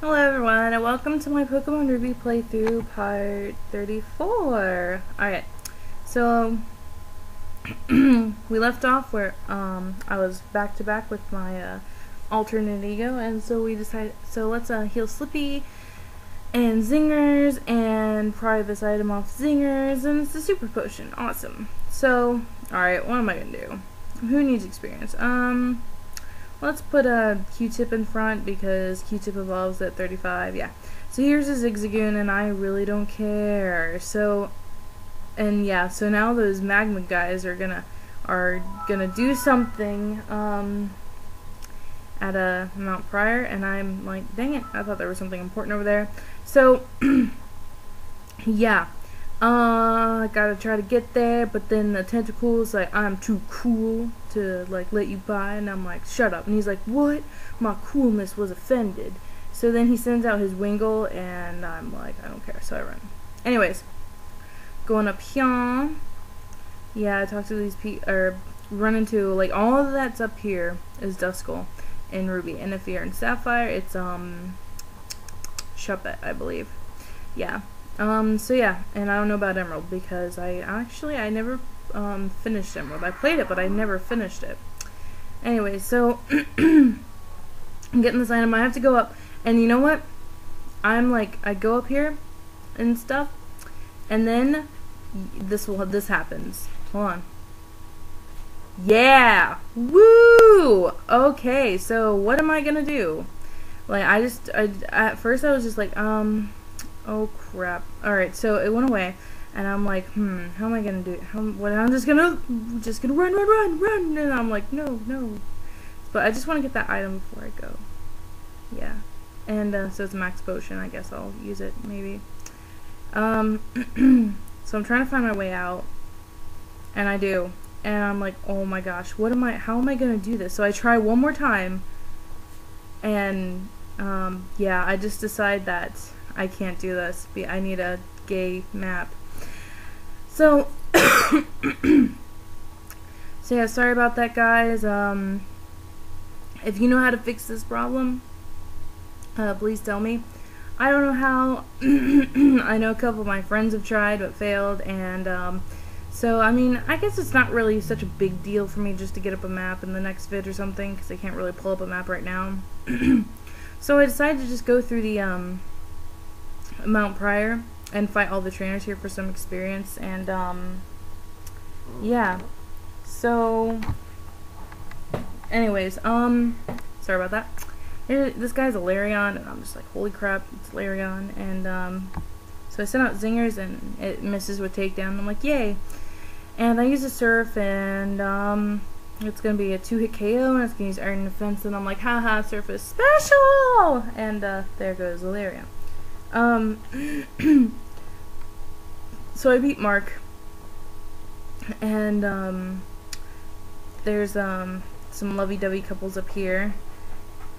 Hello everyone, and welcome to my Pokemon Ruby playthrough part 34. Alright, so we left off where I was back to back with my alternate ego, and so we decided, so let's heal Slippy and Zingers and pry this item off Zingers, and it's a super potion. Awesome. So, alright, what am I gonna do? Who needs experience? Let's put a Q-tip in front because Q-tip evolves at 35. Yeah. So here's a Zigzagoon, and I really don't care. So, and yeah. So now those magma guys are gonna do something at Mount Pryre, and I'm like, dang it! I thought there was something important over there. So yeah. I gotta try to get there, but then the tentacle's like, I'm too cool to like let you by, and I'm like, shut up. And he's like, what? My coolness was offended. So then he sends out his Wingull, and I'm like, I don't care, so I run. Anyways, going up here. Yeah, I talked to these people, or run into, like, all of that's up here is Duskull and Ruby, and if you're in Sapphire, it's Shuppet, I believe. Yeah. So yeah, and I don't know about Emerald because I never finished Emerald. I played it, but I never finished it. Anyway, so I'm getting this item. I have to go up, and you know what? I'm like, I go up here and stuff, and then this happens. Hold on. Yeah! Woo! Okay, so what am I gonna do? Like, at first I was just like, oh crap. Alright, so it went away, and I'm like, how am I gonna do it? I'm just gonna run, and I'm like, no. But I just want to get that item before I go. Yeah. And, so it's a max potion, I guess I'll use it, maybe. So I'm trying to find my way out, and I do. And I'm like, oh my gosh, how am I gonna do this? So I try one more time, and, yeah, I just decide that I can't do this. I need a gay map. So, so yeah, sorry about that, guys. If you know how to fix this problem, please tell me. I don't know how. I know a couple of my friends have tried but failed, and so I mean, I guess it's not really such a big deal for me just to get up a map in the next vid or something, because I can't really pull up a map right now. So I decided to just go through the Mount Pryre and fight all the trainers here for some experience, and yeah. So anyways, sorry about that. This guy's a Larion, and I'm just like, holy crap, it's Larion. And so I sent out Zingers, and it misses with takedown. I'm like, yay. And I use a Surf, and it's gonna be a 2-hit KO, and it's gonna use Iron Defense, and I'm like, haha, Surf is special. And there goes the Larion. So I beat Mark, and there's some lovey-dovey couples up here.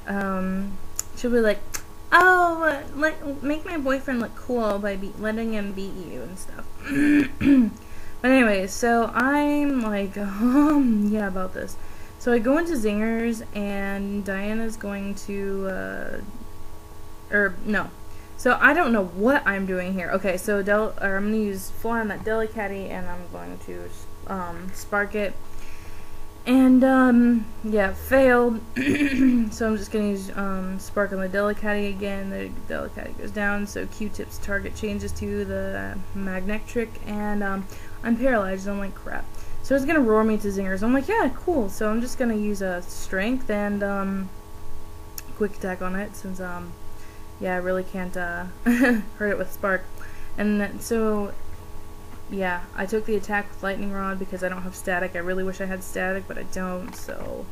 She'll be like, oh, make my boyfriend look cool by letting him beat you and stuff. But anyway, so I'm like, yeah, about this. So I go into Zingers, and Diana's going to, no. So I don't know what I'm doing here. Okay, so I'm going to use Fly on that Delicatty, and I'm going to Spark it. And yeah, failed. So I'm just going to use Spark on the Delicatty again. The Delicatty goes down, so Q-tip's target changes to the Magnetric, and I'm paralyzed, and I'm like, crap. So it's going to roar me to Zingers. I'm like, yeah, cool. So I'm just going to use a Strength and Quick Attack on it, since yeah, I really can't hurt it with Spark. And so, yeah, I took the attack with Lightning Rod because I don't have Static. I really wish I had Static, but I don't, so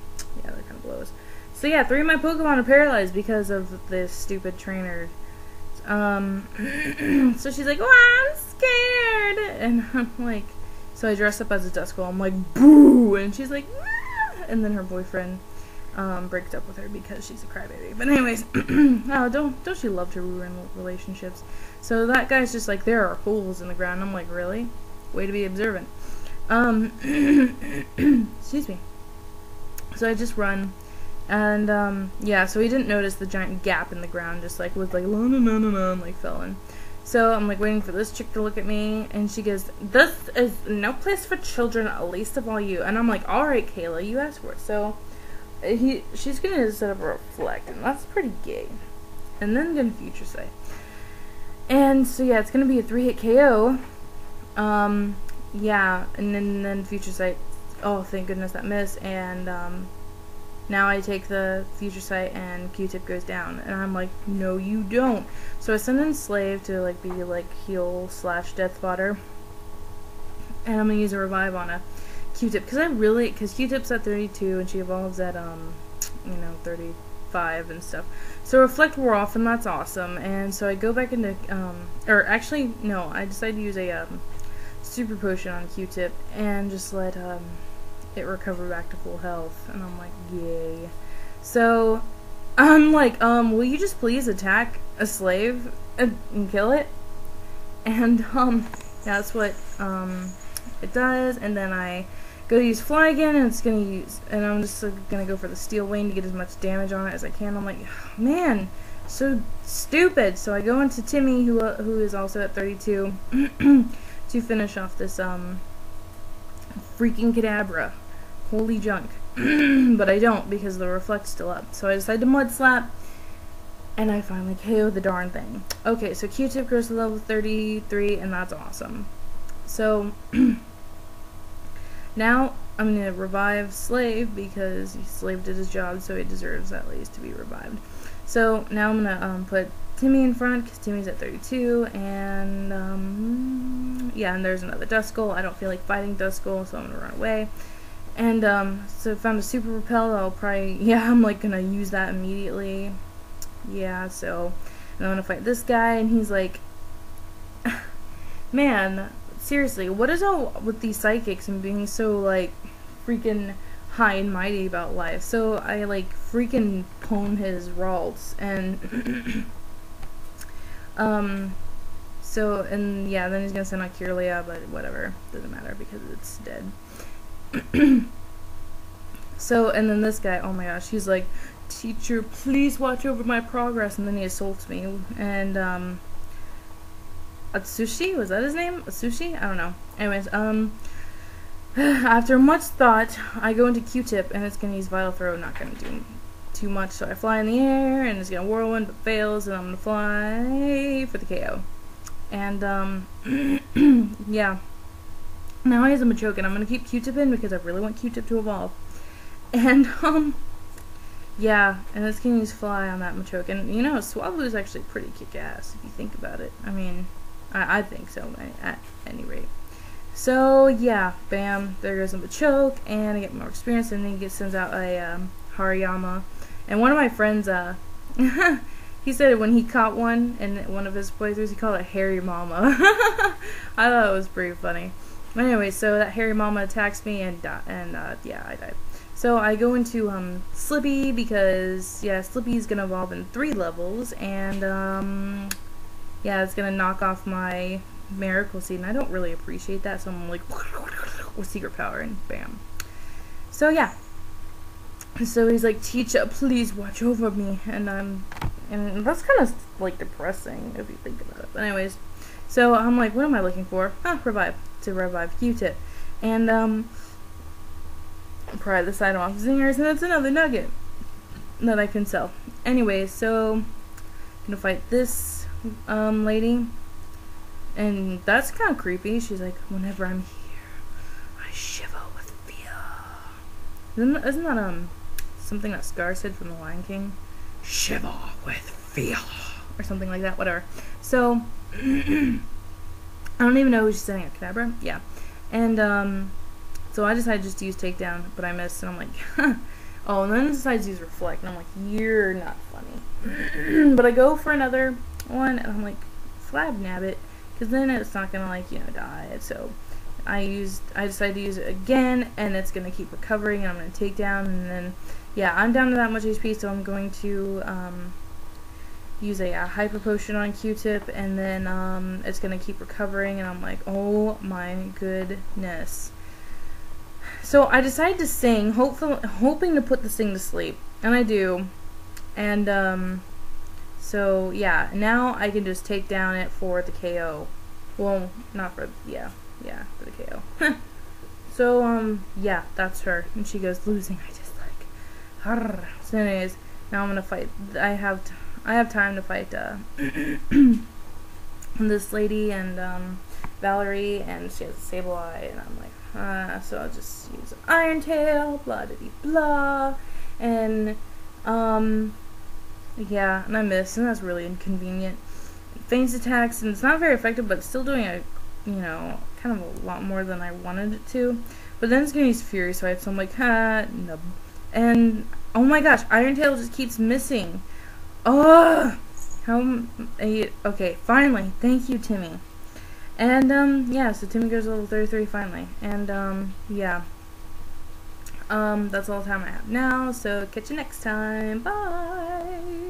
yeah, that kind of blows. So yeah, 3 of my Pokemon are paralyzed because of this stupid trainer. So she's like, oh, I'm scared! And I'm like, so I dress up as a Duskull. I'm like, boo! And she's like, nah! And then her boyfriend breaks up with her because she's a crybaby. But anyways, oh, don't she love to ruin relationships? So that guy's just like, there are holes in the ground. I'm like, really? Way to be observant. Excuse me. So I just run, And yeah, so he didn't notice the giant gap in the ground, just like was like la na na na na, and like fell in. So I'm like waiting for this chick to look at me, and she goes, "This is no place for children, least of all you." And I'm like, "All right, Kayla, you asked for it." So she's gonna set up a reflect, and that's pretty gay. And then gonna future sight. And so yeah, it's gonna be a 3-hit KO. Yeah, and then future sight. Oh, thank goodness that missed. And now I take the future sight and Q-tip goes down, and I'm like, no you don't. So I send in Slave to like be like heal / death fodder, and I'm gonna use a revive on a Q-tip because Q-tip's at 32 and she evolves at 35 and stuff. So reflect wore off, and that's awesome. And so I go back into or actually no, I decided to use a super potion on Q-tip and just let it recover back to full health, and I'm like, yay. So I'm like, will you just please attack a slave and kill it? And that's what it does. And then I go to use fly again, and I'm just gonna go for the steel wing to get as much damage on it as I can. I'm like, man, so stupid. So I go into Timmy, who is also at 32 to finish off this freaking Kadabra. Holy junk. But I don't, because the reflect's still up. So I decide to mud slap, and I finally KO the darn thing. Okay, so Q-tip grows to level 33, and that's awesome. So now I'm gonna revive Slave, because Slave did his job, so he deserves at least to be revived. So now I'm gonna put Timmy in front, because Timmy's at 32, and yeah, and there's another Duskull. I don't feel like fighting Duskull, so I'm gonna run away. And so I found a super repel. I'll probably, yeah, I'm like gonna use that immediately. Yeah, so and I'm gonna fight this guy, and he's like, man, seriously, what is all with these psychics and being so like freaking high and mighty about life? So I like freaking pwn his Ralts, and so, and yeah, then he's gonna send out Kirlia, but whatever, doesn't matter because it's dead. So, and then this guy, oh my gosh, he's like, teacher, please watch over my progress, and then he assaults me, and Atsushi, was that his name? Atsushi? I don't know. Anyways, after much thought, I go into Q-tip, and it's gonna use Vital Throw, not gonna do too much, so I fly in the air, and it's gonna whirlwind, but fails, and I'm gonna fly for the KO. And yeah. Now he has a Machoke, and I'm gonna keep Q-tip in because I really want Q-tip to evolve. And yeah, and this can use Fly on that Machoke, and you know, Swablu is actually pretty kick-ass if you think about it. I mean, I think so at any rate. So yeah, bam, there goes a Machoke, and I get more experience, and then he sends out a Hariyama. And one of my friends, he said when he caught one in one of his playthroughs, he called it Hairy Mama. I thought it was pretty funny. But anyway, so that Hairy Mama attacks me, and yeah, I died. So I go into Slippy, because yeah, Slippy's gonna evolve in 3 levels, and yeah, it's gonna knock off my Miracle Seed, and I don't really appreciate that, so I'm like with Secret Power, and bam. So yeah. So he's like, teacher, please watch over me, and that's kind of like depressing if you think about it. But anyways, so I'm like, what am I looking for? Revive, to revive Q-tip, and pry this item off Zingers, and it's another nugget that I can sell. Anyways, so I'm gonna fight this lady, and that's kind of creepy. She's like, whenever I'm here, I shiver with fear. Isn't that something that Scar said from The Lion King? Shiver with fear, or something like that. Whatever. So I don't even know who she's sending at. Kadabra? Yeah. And so I decided just to use Takedown, but I missed, and I'm like, oh, and then I decided to use Reflect, and I'm like, you're not funny. But I go for another one, and I'm like, Flab Nabbit, because then it's not gonna, like, you know, die. So I decided to use it again, and it's gonna keep recovering, and I'm gonna take down, and then yeah, I'm down to that much HP, so I'm going to use a Hyper Potion on Q-tip, and then it's gonna keep recovering, and I'm like, oh my goodness. So I decided to sing, hoping to put this thing to sleep, and I do. And so yeah, now I can just take down it for the KO. Well, not for for the KO. So yeah, that's her, and she goes, losing. I just like. So anyways, now I'm gonna fight. I have time to fight this lady and Valerie, and she has a sable eye, and I'm like, so I'll just use Iron Tail, blah de blah, and yeah, and I miss, and that's really inconvenient. Feigns attacks, and it's not very effective, but it's still doing kind of a lot more than I wanted it to. But then it's gonna use Fury, so I'm like, no. And oh my gosh, Iron Tail just keeps missing. Oh, okay, finally, thank you, Timmy. And yeah, so Timmy goes level 33 finally, and yeah, that's all the time I have now. So catch you next time. Bye.